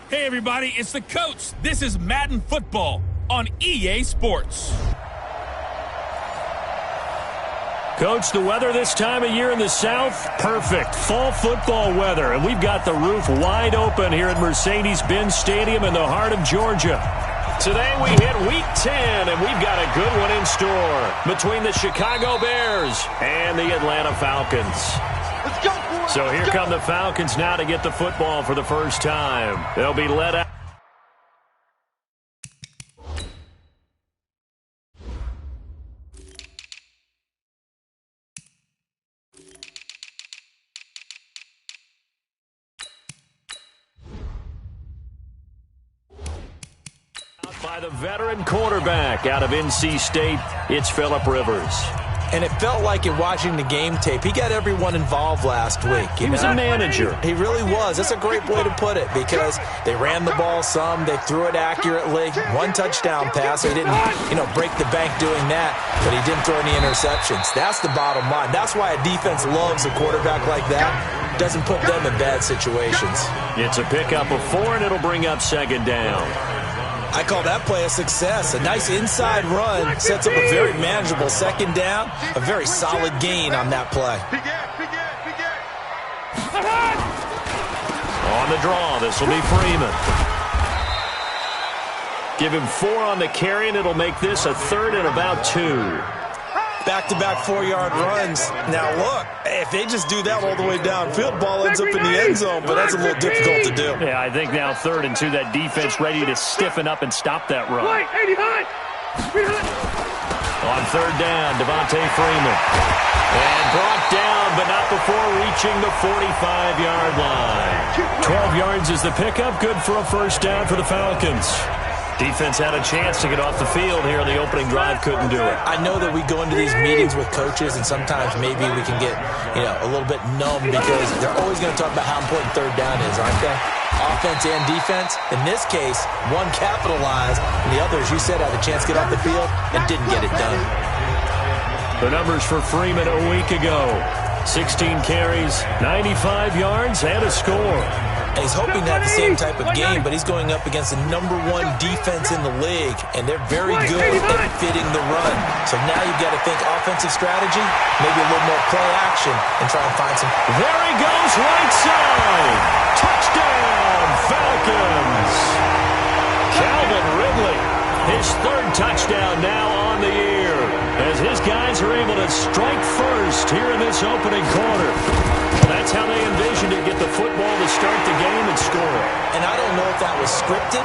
Hey everybody, it's the coach. This is Madden Football on EA Sports. Coach, the weather this time of year in the South, perfect. Fall football weather, and we've got the roof wide open here at Mercedes-Benz Stadium in the heart of Georgia. Today we hit Week 10, and we've got a good one in store between the Chicago Bears and the Atlanta Falcons. Let's go, boys. So here come the Falcons now to get the football for the first time. They'll be led out. By the veteran quarterback out of NC State, it's Phillip Rivers. And it felt like in watching the game tape, he got everyone involved last week. He was a manager. He really was. That's a great way to put it because they ran the ball some, they threw it accurately. One touchdown pass. He didn't, break the bank doing that, but he didn't throw any interceptions. That's the bottom line. That's why a defense loves a quarterback like that. Doesn't put them in bad situations. It's a pickup of 4, and it'll bring up second down. I call that play a success. A nice inside run sets up a very manageable second down. A very solid gain on that play. On the draw, this will be Freeman. Give him 4 on the carry, and it'll make this a 3rd and about 2. Back-to-back 4-yard runs. Now, look, if they just do that all the way downfield, ball ends up in the end zone, but that's a little difficult to do. Yeah, I think now 3rd and 2, that defense ready to stiffen up and stop that run. On 3rd down, Devontae Freeman. And brought down, but not before reaching the 45-yard line. 12 yards is the pickup, good for a first down for the Falcons. Defense had a chance to get off the field here on the opening drive, couldn't do it. I know that we go into these meetings with coaches, and sometimes maybe we can get, a little bit numb because they're always going to talk about how important third down is, aren't they? Offense and defense. In this case, one capitalized, and the others, you said, had a chance to get off the field and didn't get it done. The numbers for Freeman a week ago. 16 carries, 95 yards, and a score. And he's hoping to have the same type of game, but he's going up against the #1 defense in the league, and they're very good at fitting the run. So now you've got to think offensive strategy, maybe a little more play action, and try and find some. There he goes, right side. Touchdown, Falcons. Calvin Ridley, his 3rd touchdown now on the year, as his guys are able to strike first here in this opening quarter. Well, that's how they envisioned it, get the football to start the game and score. And I don't know if that was scripted,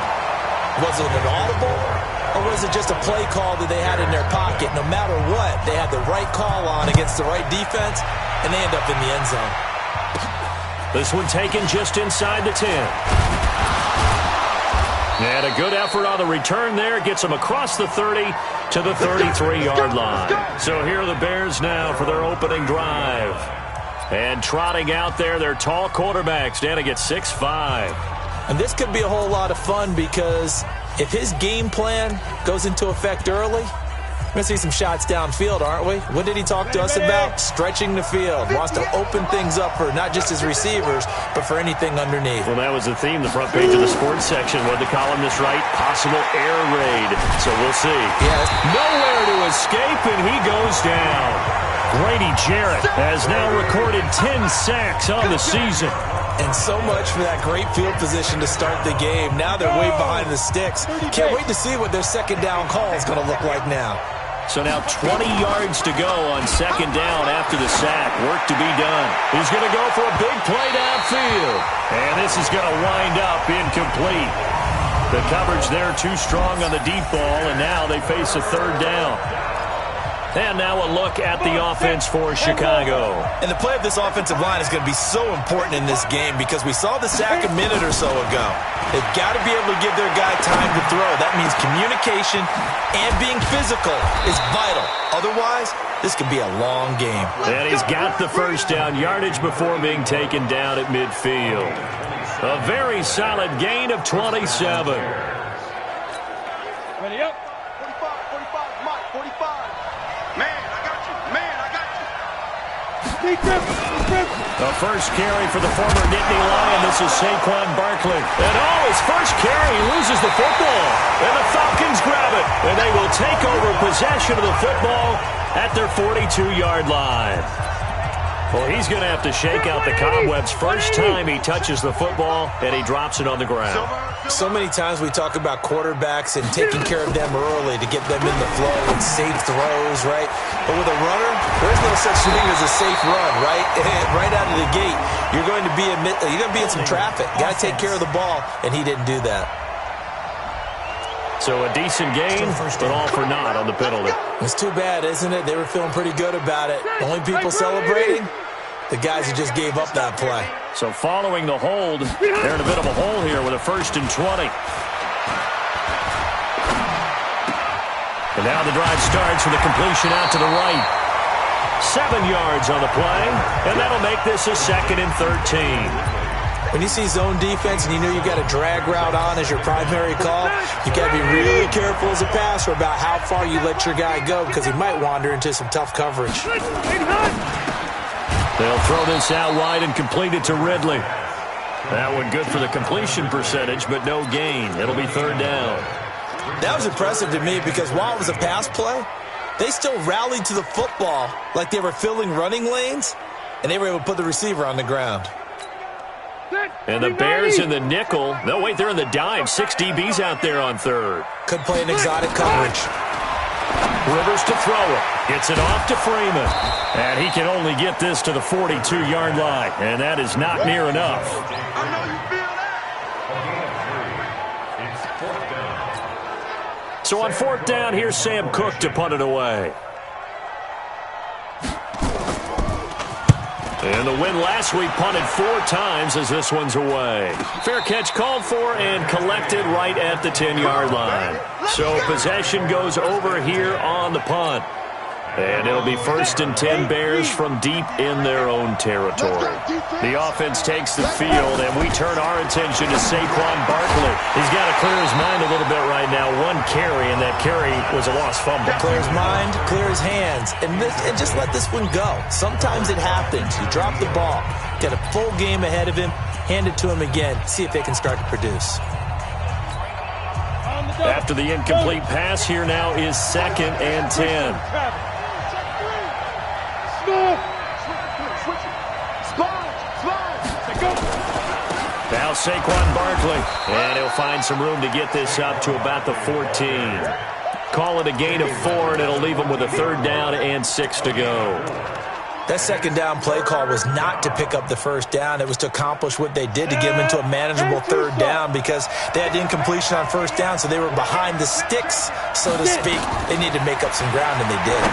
was it an audible, or was it just a play call that they had in their pocket? No matter what, they had the right call on against the right defense, and they end up in the end zone. This one taken just inside the 10. And a good effort on the return there. Gets them across the 30 to the 33-yard line. So here are the Bears now for their opening drive. And trotting out there, their tall quarterbacks. Dana gets 6'5". And this could be a whole lot of fun because if his game plan goes into effect early, we're going to see some shots downfield, aren't we? What did he talk to us about? Stretching the field. Wants to open things up for not just his receivers, but for anything underneath. Well, that was the theme, the front page of the sports section. What the columnist write? Possible air raid. So we'll see. Yes. Nowhere to escape, and he goes down. Grady Jarrett has now recorded 10 sacks on the season. And so much for that great field position to start the game. Now they're way behind the sticks. Can't wait to see what their second down call is going to look like now. So now 20 yards to go on second down after the sack. Work to be done. He's going to go for a big play downfield. And this is going to wind up incomplete. The coverage there too strong on the deep ball, and now they face a third down. And now a look at the offense for Chicago. And the play of this offensive line is going to be so important in this game because we saw the sack a minute or so ago. They've got to be able to give their guy time to throw. That means communication and being physical is vital. Otherwise, this could be a long game. And he's got the first down yardage before being taken down at midfield. A very solid gain of 27. Ready up. 45, Mike, 45. Man, I got you. Man, I got you. The first carry for the former Nittany Lion. This is Saquon Barkley. And his first carry loses the football. And the Falcons grab it. And they will take over possession of the football at their 42-yard line. Well, he's going to have to shake out the cobwebs first time he touches the football, and he drops it on the ground. So many times we talk about quarterbacks and taking care of them early to get them in the flow and safe throws, right? But with a runner, there's no such thing as a safe run, right? Right out of the gate, you're going to be in some traffic. Got to take care of the ball, and he didn't do that. So a decent gain, but all for naught on the penalty. It's too bad, isn't it? They were feeling pretty good about it. Only people celebrating, the guys who just gave up that play. So following the hold, they're in a bit of a hole here with a 1st and 20. And now the drive starts with a completion out to the right. 7 yards on the play, and that'll make this a 2nd and 13. When you see zone defense and you know you've got a drag route on as your primary call, you've got to be really careful as a passer about how far you let your guy go because he might wander into some tough coverage. They'll throw this out wide and complete it to Ridley. That one good for the completion percentage, but no gain. It'll be 3rd down. That was impressive to me because while it was a pass play, they still rallied to the football like they were filling running lanes, and they were able to put the receiver on the ground. And the Bears in the nickel. No, wait, they're in the dime. 6 DBs out there on 3rd. Could play an exotic coverage. Rivers to throw it. Gets it off to Freeman. And he can only get this to the 42-yard line. And that is not near enough. I know you feel that. So on 4th down, here's Sam Cook to punt it away. And the win last week punted 4 times as this one's away. Fair catch called for and collected right at the 10-yard line. So possession goes over here on the punt. And it'll be 1st and 10 Bears from deep in their own territory. The offense takes the field, and we turn our attention to Saquon Barkley. He's got to clear his mind a little bit right now. 1 carry, and that carry was a lost fumble. Clear his mind, clear his hands, and just let this one go. Sometimes it happens. You drop the ball, get a full game ahead of him, hand it to him again, see if they can start to produce. After the incomplete pass, here now is 2nd and 10. Now Saquon Barkley, and he'll find some room to get this up to about the 14. Call it a gain of 4, and it'll leave him with a 3rd down and 6 to go. That 2nd down play call was not to pick up the 1st down. It was to accomplish what they did to get them into a manageable 3rd down because they had incompletion on 1st down, so they were behind the sticks, so to speak. They needed to make up some ground, and they did.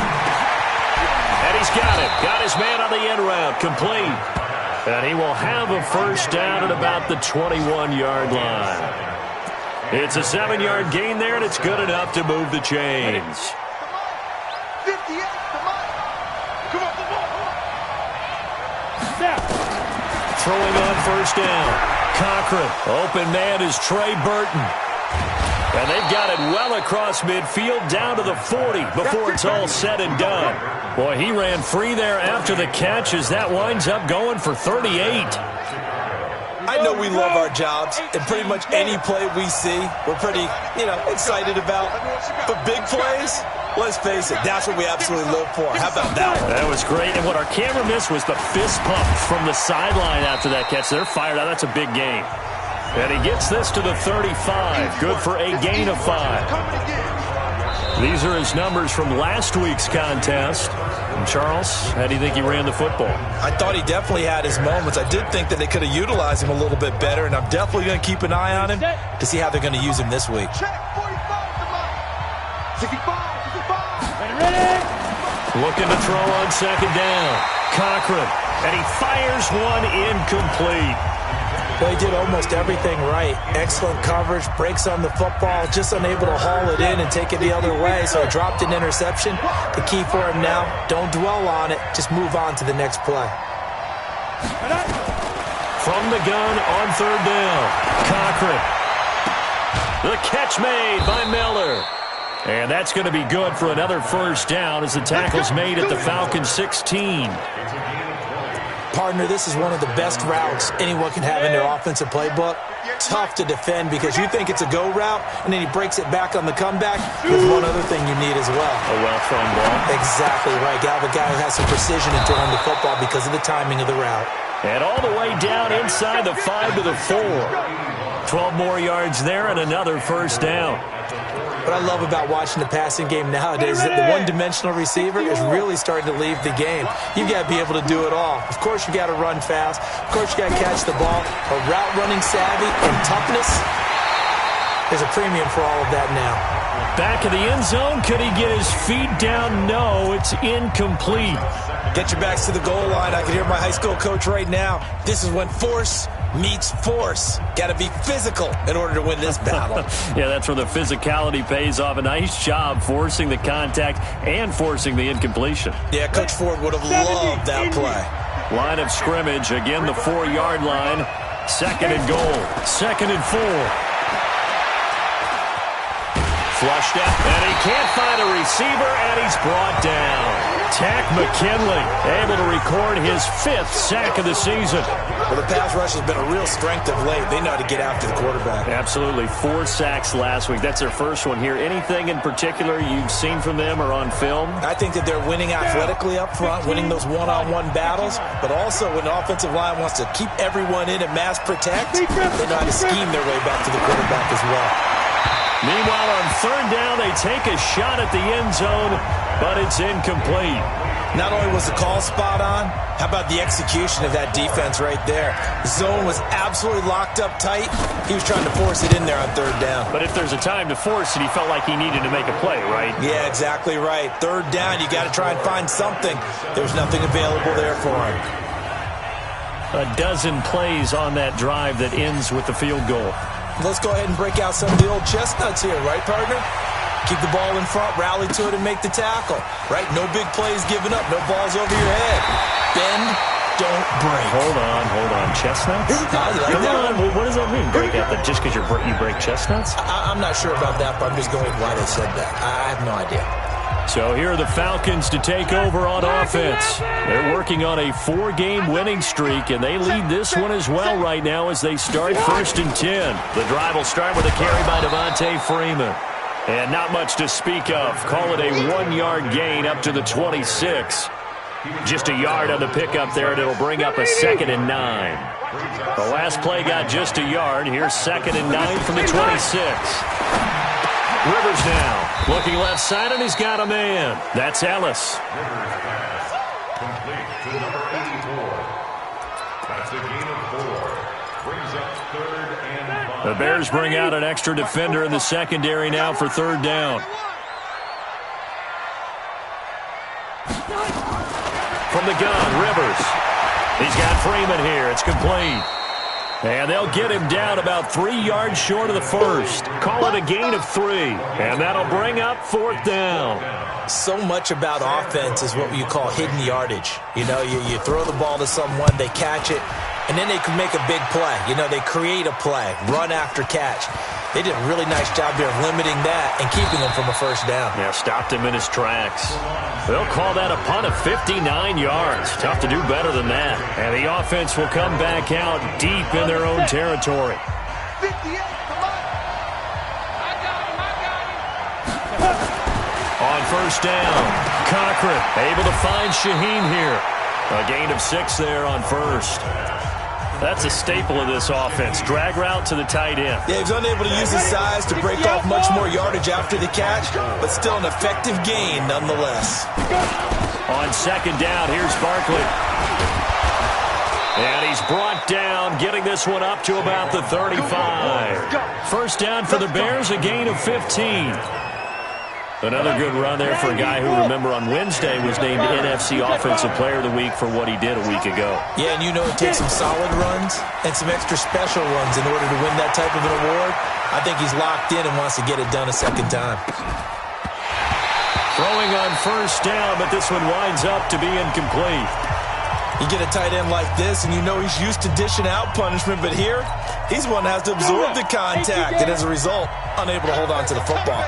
And he's got it. Got his man on the end route. Complete. And he will have a 1st down at about the 21-yard line. It's a 7-yard gain there, and it's good enough to move the chains. Throwing on 1st down. Cochran. Open man is Trey Burton. And they've got it well across midfield down to the 40 before it's all said and done. Boy, he ran free there after the catch as that winds up going for 38. I know we love our jobs, and pretty much any play we see, we're pretty, excited about. But big plays, let's face it, that's what we absolutely live for. How about that one? That was great, and what our camera missed was the fist pump from the sideline after that catch. They're fired out. That's a big game. And he gets this to the 35. Good for a gain of 5. These are his numbers from last week's contest. And Charles, how do you think he ran the football? I thought he definitely had his moments. I did think that they could have utilized him a little bit better, and I'm definitely going to keep an eye on him to see how they're going to use him this week. Check 45 to Mike. 65, 65. Ready? Looking to throw on second down. Cochran, and he fires one incomplete. Well, he did almost everything right. Excellent coverage, breaks on the football, just unable to haul it in and take it the other way, so he dropped an interception. The key for him now, don't dwell on it, just move on to the next play. From the gun on third down, Cochran. The catch made by Miller. And that's going to be good for another first down as the tackle's made at the Falcons 16. Partner, this is one of the best routes anyone can have in their offensive playbook. Tough to defend because you think it's a go route, and then he breaks it back on the comeback. There's one other thing you need as well. A well-thrown ball. Exactly right. Got a guy who has some precision in throwing the football because of the timing of the route. And all the way down inside the 5 to the 4. 12 more yards there and another first down. What I love about watching the passing game nowadays is that the one-dimensional receiver is really starting to leave the game. You've got to be able to do it all. Of course, you got to run fast. Of course, you got to catch the ball. But route running savvy and toughness, there's a premium for all of that now. Back of the end zone. Could he get his feet down? No, it's incomplete. Get your backs to the goal line. I can hear my high school coach right now. This is when force meets force. Got to be physical in order to win this battle. Yeah, that's where the physicality pays off. A nice job forcing the contact and forcing the incompletion. Yeah, Coach Ford would have loved that play. Line of scrimmage, again the 4-yard line. Second and goal. Second and 4. Flushed out, and he can't find a receiver, and he's brought down. Tack McKinley able to record his 5th sack of the season. Well, the pass rush has been a real strength of late. They know how to get after the quarterback. Absolutely. 4 sacks last week. That's their first one here. Anything in particular you've seen from them or on film? I think that they're winning athletically up front, winning those one-on-one battles, but also when the offensive line wants to keep everyone in and mass protect, they know how to scheme their way back to the quarterback as well. Meanwhile, on third down, they take a shot at the end zone, but it's incomplete. Not only was the call spot on, how about the execution of that defense right there? The zone was absolutely locked up tight. He was trying to force it in there on third down. But if there's a time to force it, he felt like he needed to make a play, right? Yeah, exactly right. Third down, you got to try and find something. There's nothing available there for him. A dozen plays on that drive that ends with the field goal. Let's go ahead and break out some of the old chestnuts here, right, partner? Keep the ball in front, rally to it, and make the tackle, right? No big plays given up, no balls over your head. Bend, don't break. Hold on. Chestnuts? Come on, what does that mean? Break out just because you break chestnuts? I'm not sure about that, but I'm just going with why they said that. I have no idea. So here are the Falcons to take over on offense. They're working on a 4-game winning streak, and they lead this one as well right now as they start 1st and 10. The drive will start with a carry by Devontae Freeman. And not much to speak of. Call it a 1-yard gain up to the 26. Just a yard on the pickup there, and it'll bring up a 2nd and 9. The last play got just a yard. Here's 2nd and 9 from the 26. Rivers now, looking left side, and he's got a man. That's Ellis. Complete to number 84. That's a gain of 4. Brings up 3rd and 5. The Bears bring out an extra defender in the secondary now for third down. From the gun, Rivers. He's got Freeman here. It's complete. And they'll get him down about 3 yards short of the first. Call it a gain of 3. And that'll bring up 4th down. So much about offense is what you call hidden yardage. You know, you throw the ball to someone, they catch it, and then they can make a big play. You know, they create a play, run after catch. They did a really nice job there of limiting that and keeping him from a first down. Yeah, stopped him in his tracks. They'll call that a punt of 59 yards. Tough to do better than that. And the offense will come back out deep in their own territory. 58, come on. On first down, Cochran able to find Shaheen here. A gain of 6 there on first. That's a staple of this offense. Drag route to the tight end. Yeah, he's unable to use his size to break off much more yardage after the catch, but still an effective gain nonetheless. On second down, here's Barkley. And he's brought down, getting this one up to about the 35. First down for the Bears, a gain of 15. Another good run there for a guy who, remember, on Wednesday was named NFC Offensive Player of the Week for what he did a week ago. Yeah, and you know it takes some solid runs and some extra special runs in order to win that type of an award. I think he's locked in and wants to get it done a second time. Throwing on first down, but this one winds up to be incomplete. You get a tight end like this, and you know he's used to dishing out punishment, but here, he's one that has to absorb the contact, and as a result, unable to hold on to the football.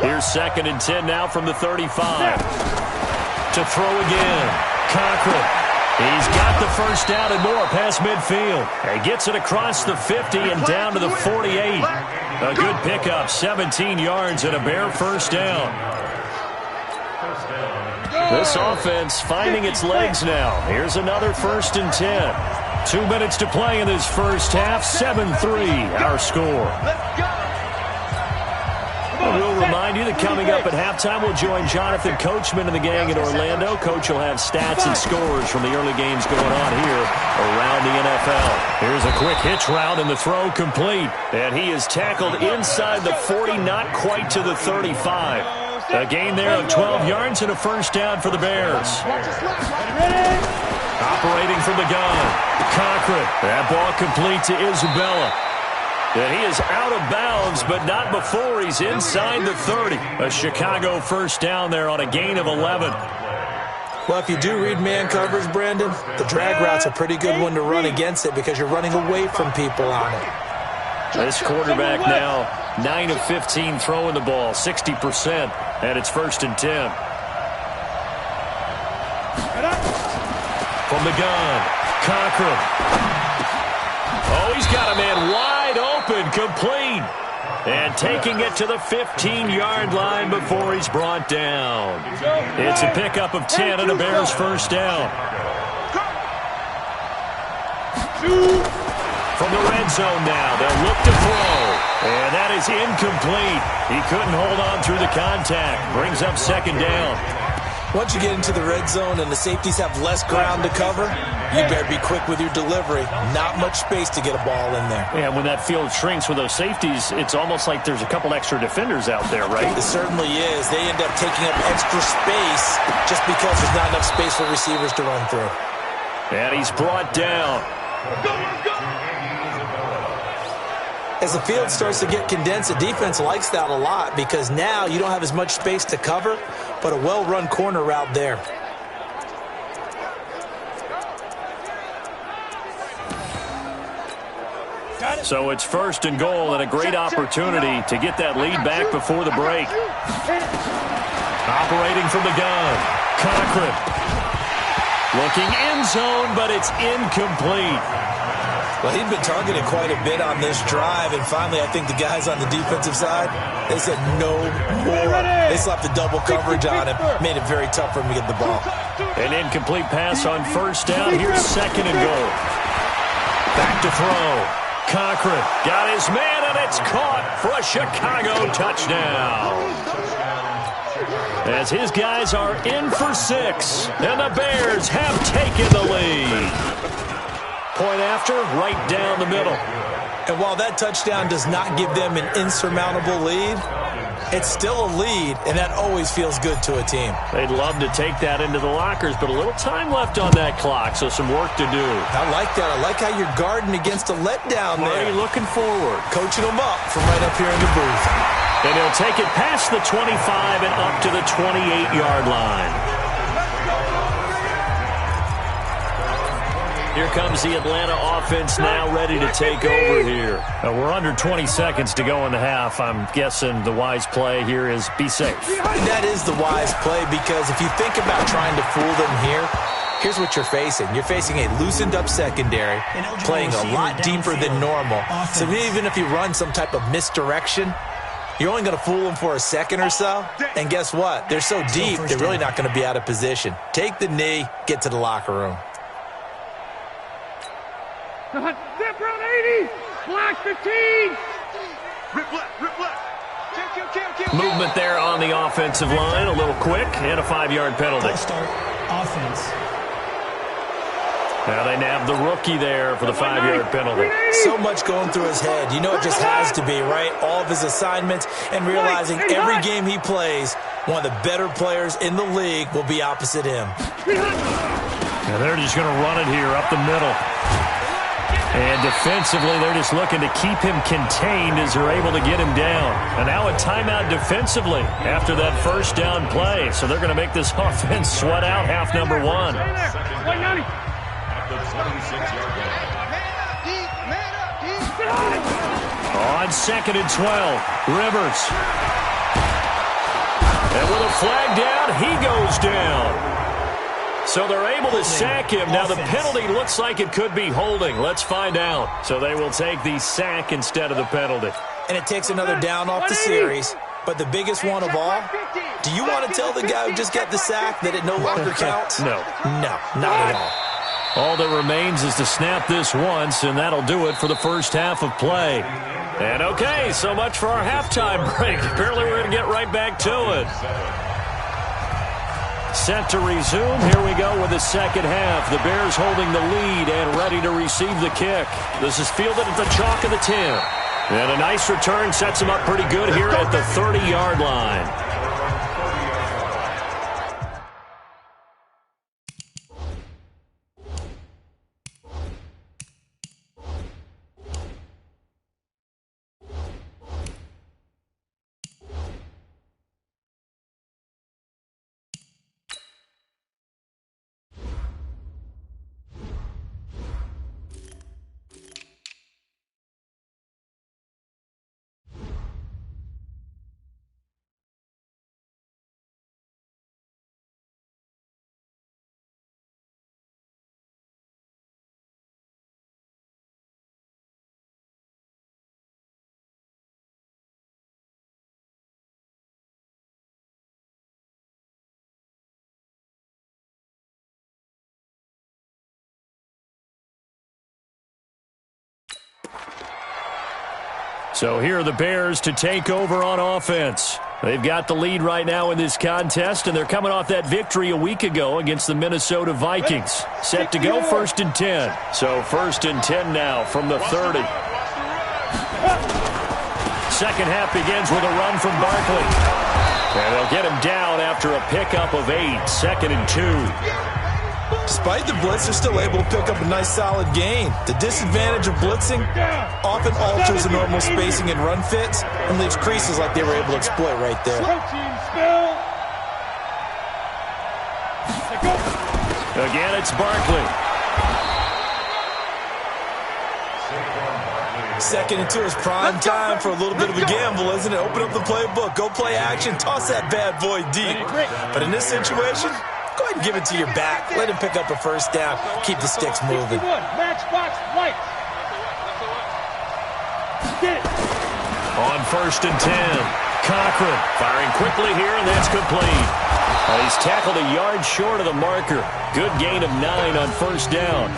Here's 2nd and 10 now from the 35. To throw again. Cochran. He's got the first down and more past midfield. And gets it across the 50 and down to the 48. A good pickup, 17 yards and a bare first down. This offense finding its legs now. Here's another 1st and 10. 2 minutes to play in this first half. 7-3 our score. We'll remind you that coming up at halftime, we'll join Jonathan Coachman and the gang in Orlando. Coach will have stats and scores from the early games going on here around the NFL. Here's a quick hitch route and the throw complete. And he is tackled inside the 40, not quite to the 35. A gain there of 12 yards and a first down for the Bears. Operating from the gun. Cochran. That ball complete to Isabella. And he is out of bounds, but not before he's inside the 30. A Chicago first down there on a gain of 11. Well, if you do read man coverage, Brandon, the drag route's a pretty good one to run against it because you're running away from people on it. This quarterback now 9 of 15 throwing the ball, 60%, and it's 1st and 10. From the gun, Cochran. Oh, he's got a man wide open, complete. And taking it to the 15-yard line before he's brought down. It's a pickup of 10 and a Bears first down. From the red zone now, they'll look to throw. And that is incomplete. He couldn't hold on through the contact. Brings up 2nd down. Once you get into the red zone and the safeties have less ground to cover, you better be quick with your delivery. Not much space to get a ball in there. Yeah, when that field shrinks with those safeties, it's almost like there's a couple extra defenders out there, right? It certainly is. They end up taking up extra space just because there's not enough space for receivers to run through. And he's brought down. As the field starts to get condensed, the defense likes that a lot because now you don't have as much space to cover, but a well-run corner route there. So it's 1st and goal and a great opportunity to get that lead back before the break. Operating from the gun, Cochran. Looking end zone, but it's incomplete. Well, he'd been targeted quite a bit on this drive, and finally I think the guys on the defensive side, they said no more. They slapped the double coverage on him, made it very tough for him to get the ball. An incomplete pass on first down. Here's 2nd and goal. Back to throw. Cochran got his man, and it's caught for a Chicago touchdown. As his guys are in for 6, and the Bears have taken the lead. Point after, right down the middle. And while that touchdown does not give them an insurmountable lead, it's still a lead, and that always feels good to a team. They'd love to take that into the lockers, but a little time left on that clock, so some work to do. I like that. I like how you're guarding against a letdown there. Already looking forward. Coaching them up from right up here in the booth. And he'll take it past the 25 and up to the 28-yard line. Here comes the Atlanta offense now ready to take over here. We're under 20 seconds to go in the half. I'm guessing the wise play here is be safe. That is the wise play because if you think about trying to fool them here, here's what you're facing. You're facing a loosened up secondary, playing a lot deeper than normal. So even if you run some type of misdirection, you're only going to fool them for a second or so. And guess what? They're so deep, they're really not going to be out of position. Take the knee, get to the locker room. Zip round 80, black 15. Rip left. Kill. Movement there on the offensive line, a little quick, and a 5-yard penalty. Start offense. Now they nab the rookie there for the 5-yard penalty. So much going through his head. You know it just has to be, right? All of his assignments and realizing every game he plays, one of the better players in the league will be opposite him. Now they're just going to run it here up the middle. And defensively, they're just looking to keep him contained as they're able to get him down. And now a timeout defensively after that first down play. So they're going to make this offense sweat out half number one. On 2nd and 12, Rivers. And with a flag down, he goes down. So they're able to sack him. Now the penalty looks like it could be holding. Let's find out. So they will take the sack instead of the penalty. And it takes another down off the series. But the biggest one of all, do you want to tell the guy who just got the sack that it no longer counts? No. No, not at all. All that remains is to snap this once, and that'll do it for the first half of play. And okay, so much for our halftime break. Apparently we're going to get right back to it. Set to resume. Here we go with the second half. The Bears holding the lead and ready to receive the kick. This is fielded at the chalk of the 10. And a nice return sets him up pretty good here at the 30-yard line. So here are the Bears to take over on offense. They've got the lead right now in this contest, and they're coming off that victory a week ago against the Minnesota Vikings. Set to go 1st and 10. So 1st and 10 now from the 30. Second half begins with a run from Barkley. And they'll get him down after a pickup of 8. 2nd and 2. Despite the blitz, they're still able to pick up a nice solid gain. The disadvantage of blitzing often alters the normal spacing and run fits and leaves creases like they were able to exploit right there. Again, it's Barkley. 2nd and 2 is prime time for a little bit of a gamble, isn't it? Open up the playbook, go play action, toss that bad boy deep. But in this situation, go ahead and give it to your back. Let him pick up a first down. Keep the sticks moving. On 1st and 10, Cochran firing quickly here, and that's complete. He's tackled a yard short of the marker. Good gain of 9 on 1st down.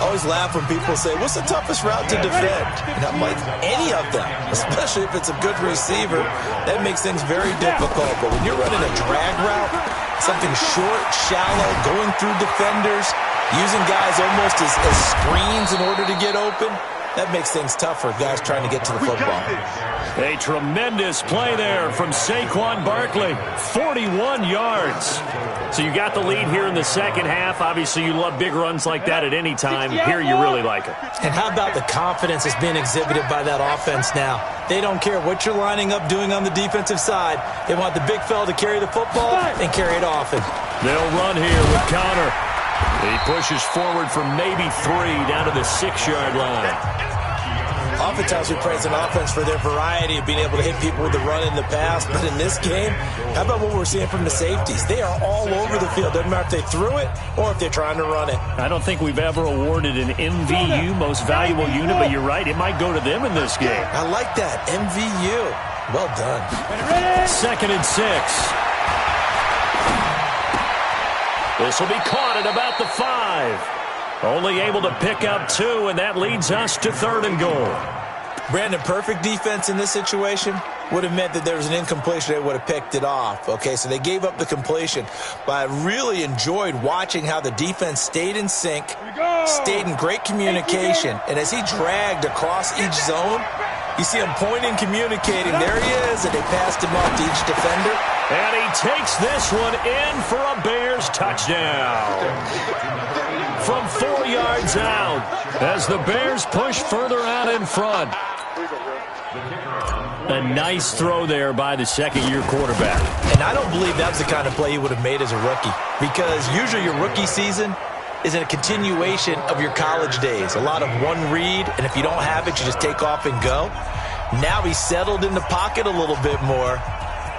I always laugh when people say, what's the toughest route to defend? And I'm like, any of them, especially if it's a good receiver. That makes things very difficult. But when you're running a drag route, something short, shallow, going through defenders, using guys almost as screens in order to get open, that makes things tough for guys trying to get to the football. A tremendous play there from Saquon Barkley. 41 yards. So you got the lead here in the second half. Obviously, you love big runs like that at any time. Here, you really like it. And how about the confidence that's being exhibited by that offense now? They don't care what you're lining up doing on the defensive side. They want the big fella to carry the football and carry it often. They'll run here with Connor. He pushes forward for maybe 3 down to the 6-yard line. Oftentimes we praise an offense for their variety of being able to hit people with the run in the pass. But in this game, how about what we're seeing from the safeties? They are all over the field. Doesn't matter if they threw it or if they're trying to run it. I don't think we've ever awarded an MVU, most valuable unit, but you're right, it might go to them in this game. I like that. MVU. Well done. 2nd and 6. This will be caught at about the 5. Only able to pick up 2, and that leads us to 3rd and goal. Brandon, perfect defense in this situation. would have meant that there was an incompletion. They would have picked it off. Okay, so they gave up the completion. But I really enjoyed watching how the defense stayed in sync, stayed in great communication. And as he dragged across each zone, you see him pointing, communicating. There he is, and they passed him off to each defender. And he takes this one in for a Bears touchdown. From 4 yards out, as the Bears push further out in front. A nice throw there by the second-year quarterback. And I don't believe that was the kind of play he would have made as a rookie, because usually your rookie season is a continuation of your college days. A lot of one read, and if you don't have it, you just take off and go. Now he's settled in the pocket a little bit more,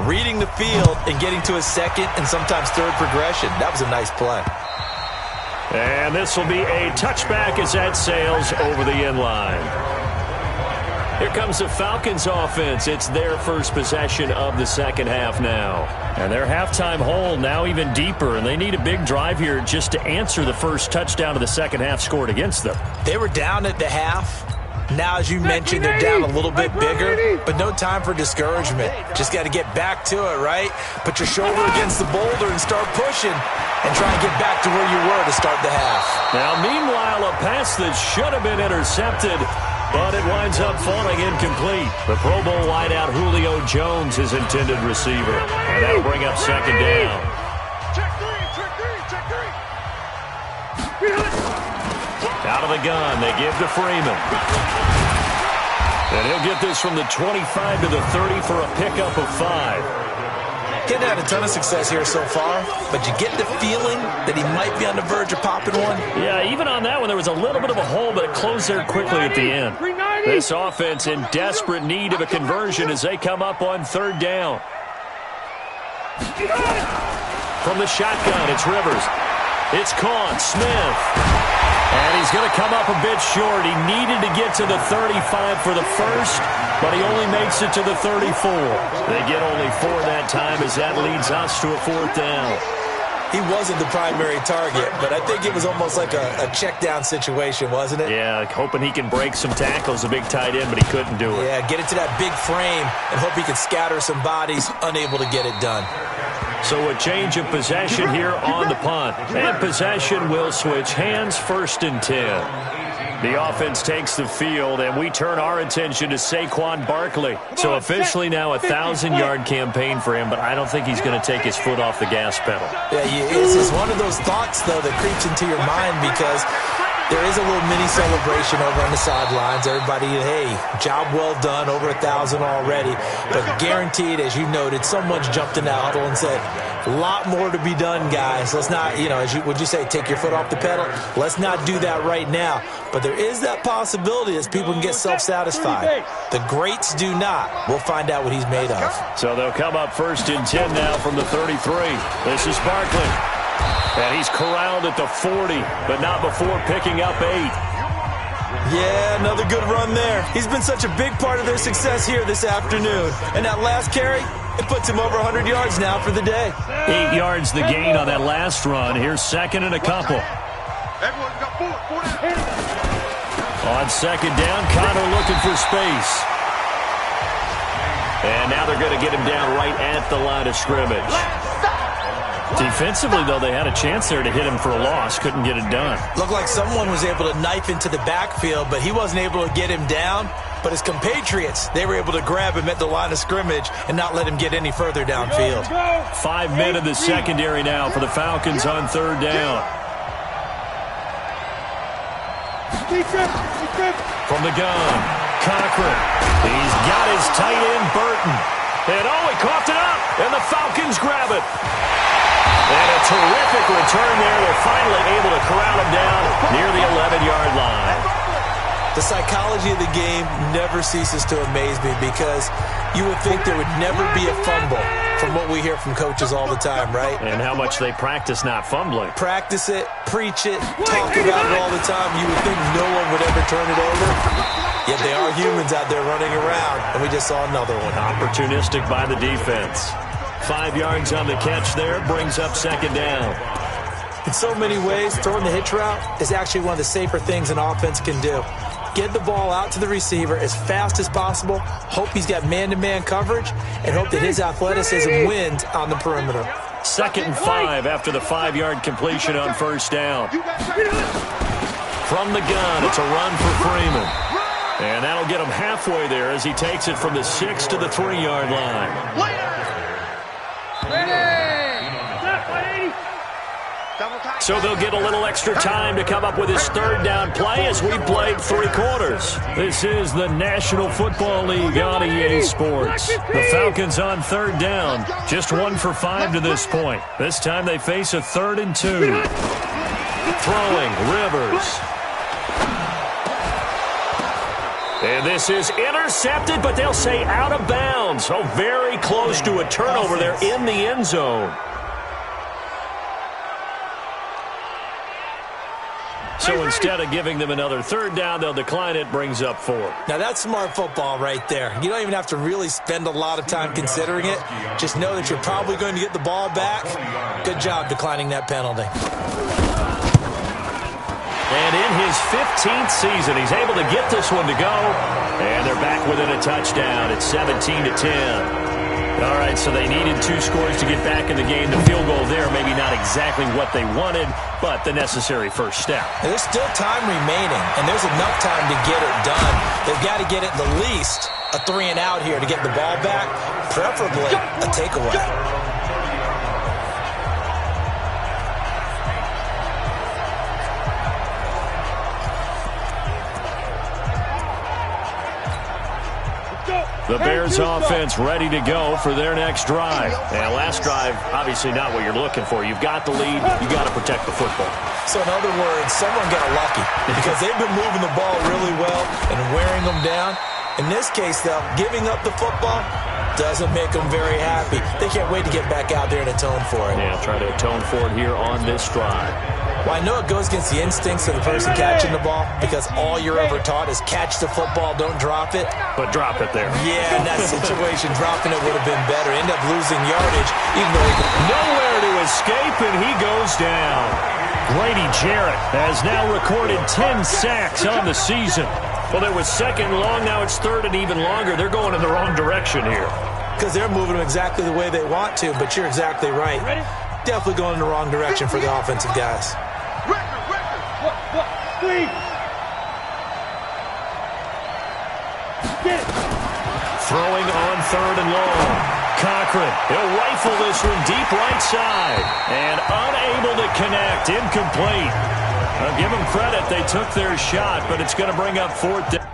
reading the field and getting to his second and sometimes third progression. That was a nice play. And this will be a touchback as that sails over the end line. Here comes the Falcons offense. It's their first possession of the second half now. And their halftime hole now even deeper, and they need a big drive here just to answer the first touchdown of the second half scored against them. They were down at the half. Now, as you mentioned, they're down a little bit bigger, but no time for discouragement. Just got to get back to it, right? Put your shoulder against the boulder and start pushing and try and get back to where you were to start the half. Now, meanwhile, a pass that should have been intercepted, but it winds up falling incomplete. The Pro Bowl wideout Julio Jones is intended receiver, and that'll bring up second down. Check three, check three. Out of the gun, they give to Freeman. And he'll get this from the 25 to the 30 for a pickup of 5. Getting had a ton of success here so far, but you get the feeling that he might be on the verge of popping one. Yeah, even on that one, there was a little bit of a hole, but it closed there quickly at the end. This offense in desperate need of a conversion as they come up on third down. From the shotgun, it's Rivers. It's caught. Smith. And he's going to come up a bit short. He needed to get to the 35 for the first, but he only makes it to the 34. They get only 4 that time as that leads us to a fourth down. He wasn't the primary target, but I think it was almost like a check down situation, wasn't it? Yeah, hoping he can break some tackles, a big tight end, but he couldn't do it. Yeah, get it to that big frame and hope he can scatter some bodies, unable to get it done. So a change of possession here on the punt. And possession will switch hands, 1st and 10. The offense takes the field, and we turn our attention to Saquon Barkley. So officially now a 1,000-yard campaign for him, but I don't think he's going to take his foot off the gas pedal. Yeah, it's one of those thoughts, though, that creeps into your mind because there is a little mini celebration over on the sidelines. Everybody, hey, job well done, over 1,000 already. But guaranteed, as you noted, someone's jumped in that huddle and said, a lot more to be done, guys. Let's not, would you say, take your foot off the pedal? Let's not do that right now. But there is that possibility as people can get self-satisfied. The greats do not. We'll find out what he's made of. So they'll come up 1st and 10 now from the 33. This is Barkley. And he's corralled at the 40, but not before picking up 8. Yeah, another good run there. He's been such a big part of their success here this afternoon. And that last carry, it puts him over 100 yards now for the day. 8 yards the gain on that last run. Here's 2nd and a couple. Everyone's got 4 down. On 2nd down, Connor looking for space. And now they're going to get him down right at the line of scrimmage. Defensively, though, they had a chance there to hit him for a loss. Couldn't get it done. Looked like someone was able to knife into the backfield, but he wasn't able to get him down. But his compatriots, they were able to grab him at the line of scrimmage and not let him get any further downfield. 5 men in the secondary now for the Falcons on 3rd down. From the gun, Cochran. He's got his tight end, Burton. And he coughed it up, and the Falcons grab it. And a terrific return there. They're finally able to corral him down near the 11-yard line. The psychology of the game never ceases to amaze me because you would think there would never be a fumble from what we hear from coaches all the time, right? And how much they practice not fumbling. Practice it, preach it, talk about it all the time. You would think no one would ever turn it over. Yet they are humans out there running around, and we just saw another one. Opportunistic by the defense. 5 yards on the catch there, brings up 2nd down. In so many ways, throwing the hitch route is actually one of the safer things an offense can do. get the ball out to the receiver as fast as possible, hope he's got man-to-man coverage, and hope that his athleticism wins on the perimeter. 2nd and 5 after the 5-yard completion on first down. From the gun, it's a run for Freeman. And that'll get him halfway there as he takes it from the 6 to the 3-yard line. So they'll get a little extra time to come up with his 3rd down play as we played 3 quarters. This is the National Football League on EA Sports. The Falcons on 3rd down. Just 1 for 5 to this point. This time they face a 3rd and 2. Throwing, Rivers. And this is intercepted, but they'll say out of bounds. Oh, very close to a turnover there in the end zone. So instead of giving them another 3rd down, they'll decline it, brings up 4. Now that's smart football right there. You don't even have to really spend a lot of time considering it. Just know that you're probably going to get the ball back. Good job declining that penalty. And in his 15th season, he's able to get this one to go. And they're back within a touchdown. It's 17-10. All right, so they needed 2 scores to get back in the game. The field goal there, maybe not exactly what they wanted, but the necessary first step. There's still time remaining, and there's enough time to get it done. They've got to get it the least a 3 and out here to get the ball back, preferably a takeaway. The Bears offense ready to go for their next drive. And last drive, obviously not what you're looking for. You've got the lead. You've got to protect the football. So in other words, someone got lucky because they've been moving the ball really well and wearing them down. In this case, though, giving up the football doesn't make them very happy. They can't wait to get back out there and atone for it. Yeah, try to atone for it here on this drive. Well, I know it goes against the instincts of the person catching the ball because all you're ever taught is catch the football, don't drop it. But drop it there. Yeah, in that situation, dropping it would have been better. End up losing yardage, even though he could... Nowhere to escape, and he goes down. Grady Jarrett has now recorded 10 sacks on the season. Well, there was 2nd and long, now it's 3rd and even longer. They're going in the wrong direction here. Because they're moving them exactly the way they want to, but you're exactly right. Definitely going in the wrong direction for the offensive guys. Throwing on 3rd and long. Cochran, he'll rifle this one deep right side. And unable to connect, incomplete. I'll give them credit, they took their shot, but it's going to bring up 4th down.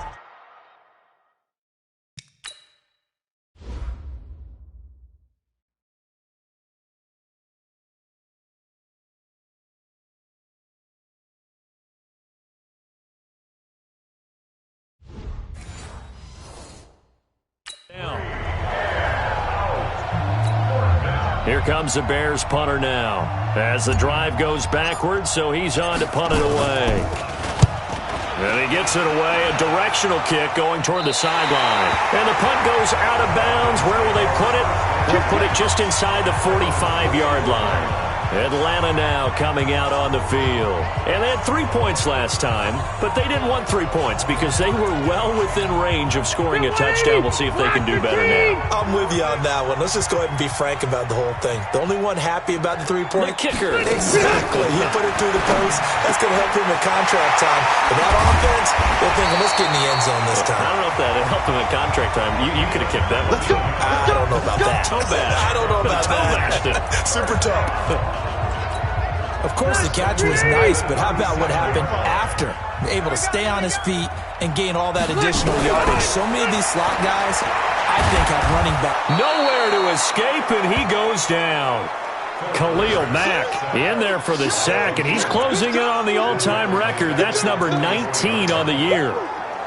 Here comes the Bears punter now as the drive goes backwards, so he's on to punt it away. And he gets it away, a directional kick going toward the sideline. And the punt goes out of bounds. Where will they put it? They'll put it just inside the 45-yard line. Atlanta now coming out on the field. And they had 3 points last time, but they didn't want 3 points because they were well within range of scoring a touchdown. We'll see if they can do better now. I'm with you on that one. Let's just go ahead and be frank about the whole thing. The only one happy about the 3-point? The kicker. Exactly. He put it through the post. That's going to help him in contract time. But that offense, they're thinking, let's get in the end zone this time. I don't know if that helped him in contract time. You could have kicked that one. I don't know about that. Toe bash. I don't know about that. Super tough. Of course, the catch was nice, but how about what happened after? Able to stay on his feet and gain all that additional yardage. So many of these slot guys, I think, have running back. Nowhere to escape, and he goes down. Khalil Mack in there for the sack, and he's closing in on the all-time record. That's number 19 on the year.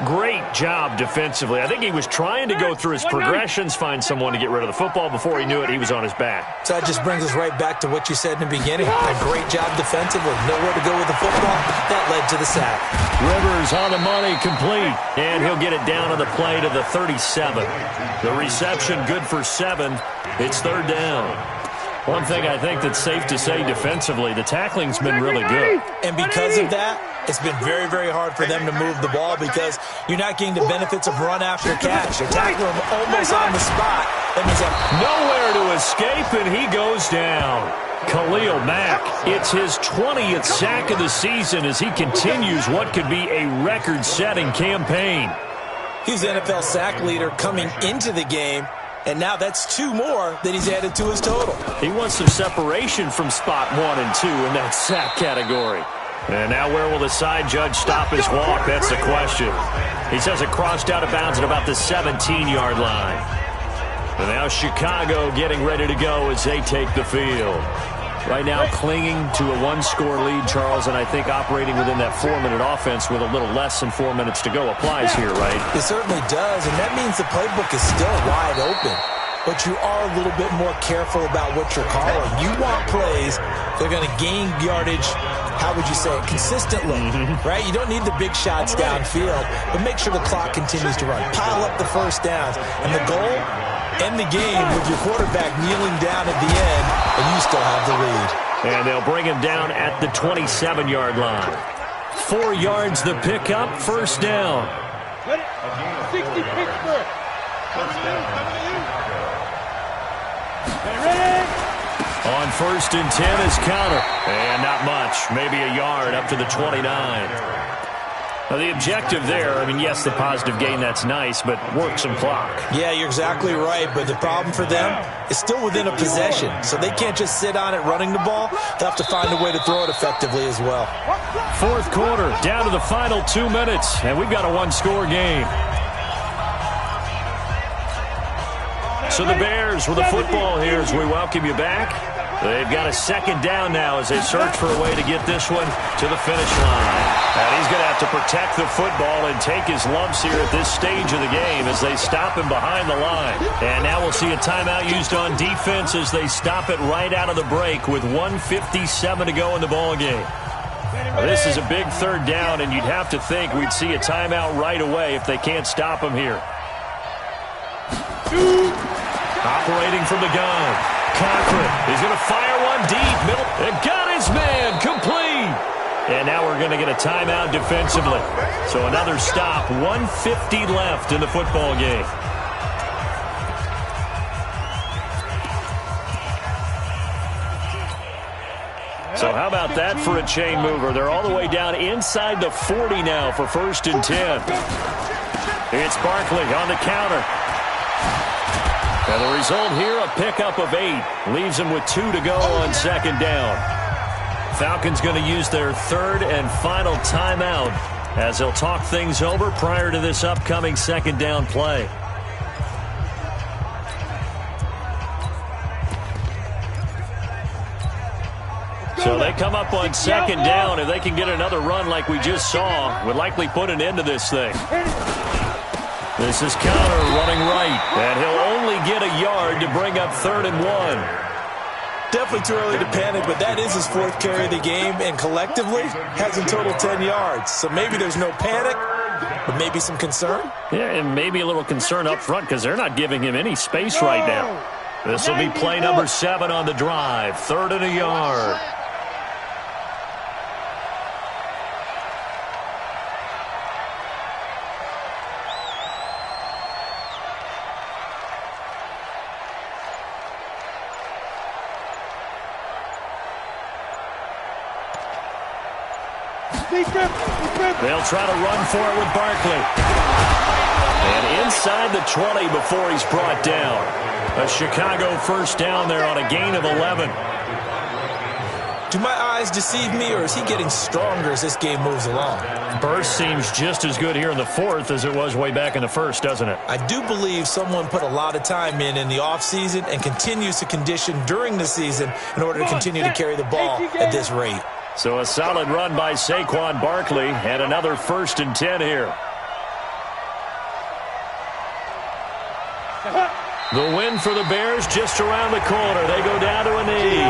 Great job defensively. I think he was trying to go through his progressions, find someone to get rid of the football. Before he knew it, he was on his back. So that just brings us right back to what you said in the beginning. A great job defensively. Nowhere to go with the football. That led to the sack. Rivers on the money, complete. And he'll get it down on the play to the 37. The reception good for 7. It's 3rd down. One thing I think that's safe to say defensively, the tackling's been really good. And because of that, it's been very, very hard for them to move the ball because you're not getting the benefits of run after catch. You're tackling them almost on the spot. That means nowhere to escape, and he goes down. Khalil Mack, it's his 20th sack of the season as he continues what could be a record-setting campaign. He's NFL sack leader coming into the game, and now that's 2 more that he's added to his total. He wants some separation from spot 1 and 2 in that sack category. And now where will the side judge stop his walk? That's the question. He says it crossed out of bounds at about the 17-yard line. And now Chicago getting ready to go as they take the field. Right now clinging to a 1-score lead, Charles, and I think operating within that 4-minute offense with a little less than 4 minutes to go applies here, right? It certainly does, and that means the playbook is still wide open. But you are a little bit more careful about what you're calling. You want plays that are going to gain yardage, how would you say it, consistently, right? You don't need the big shots downfield, but make sure the clock continues to run. Pile up the first downs. And the goal, end the game with your quarterback kneeling down at the end, and you still have the lead. And they'll bring him down at the 27-yard line. 4 yards the pickup, first down. 60 Pittsburgh. On 1st and 10 is counter. And not much, maybe a yard up to the 29. Now the objective there, I mean, yes, the positive gain, that's nice, but work some clock. Yeah, you're exactly right, but the problem for them is still within a possession, so they can't just sit on it running the ball. They'll have to find a way to throw it effectively as well. 4th quarter, down to the final 2 minutes, and we've got a 1-score game. So the Bears with the football here as we welcome you back. They've got a 2nd down now as they search for a way to get this one to the finish line. And he's going to have to protect the football and take his lumps here at this stage of the game as they stop him behind the line. And now we'll see a timeout used on defense as they stop it right out of the break with 1:57 to go in the ballgame. This is a big 3rd down, and you'd have to think we'd see a timeout right away if they can't stop him here. Operating from the gun. Cochran, he's going to fire one deep. Middle, and got his man, complete. And now we're going to get a timeout defensively. So another stop, 1:50 left in the football game. So how about that for a chain mover? They're all the way down inside the 40 now for 1st and 10. It's Barkley on the counter. And the result here, a pickup of 8. Leaves them with 2 to go on 2nd down. Falcons going to use their 3rd and final timeout as they'll talk things over prior to this upcoming 2nd down play. So they come up on 2nd down. If they can get another run like we just saw, would likely put an end to this thing. This is counter running right, and he'll only get a yard to bring up 3rd and 1. Definitely too early to panic, but that is his 4th carry of the game, and collectively has in total 10 yards. So maybe there's no panic, but maybe some concern. Yeah, and maybe a little concern up front because they're not giving him any space right now. This will be play number 7 on the drive, 3rd and a yard. They'll try to run for it with Barkley. And inside the 20 before he's brought down. A Chicago 1st down there on a gain of 11. Do my eyes deceive me, or is he getting stronger as this game moves along? Burst seems just as good here in the 4th as it was way back in the 1st, doesn't it? I do believe someone put a lot of time in the offseason and continues to condition during the season in order to continue to carry the ball at this rate. So a solid run by Saquon Barkley and another 1st and 10 here. The win for the Bears just around the corner. They go down to a knee.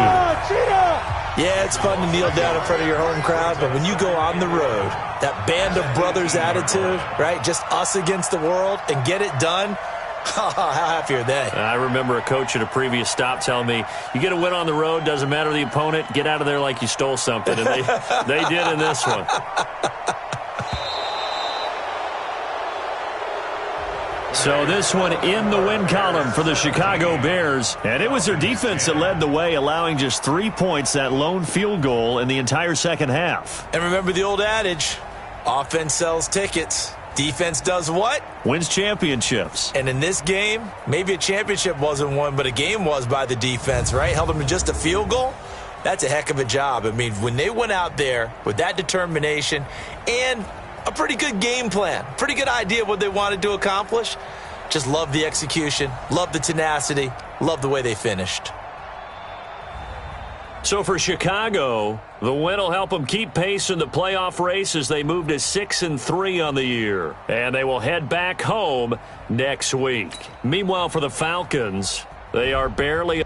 Yeah, it's fun to kneel down in front of your home crowd, but when you go on the road, that band of brothers attitude, right, just us against the world, and get it done, How happy are they? I remember a coach at a previous stop telling me, you get a win on the road, doesn't matter the opponent, get out of there like you stole something. And they did in this one. So this one in the win column for the Chicago Bears. And it was their defense that led the way, allowing just 3 points, that lone field goal in the entire second half. And remember the old adage, offense sells tickets. Defense does what? Wins championships. And in this game, maybe a championship wasn't won, but a game was by the defense, right? Held them to just a field goal. That's a heck of a job. I mean, when they went out there with that determination and a pretty good game plan, pretty good idea of what they wanted to accomplish, just love the execution, love the tenacity, love the way they finished. So for Chicago, the win will help them keep pace in the playoff race as they move to 6-3 on the year. And they will head back home next week. Meanwhile, for the Falcons, they are barely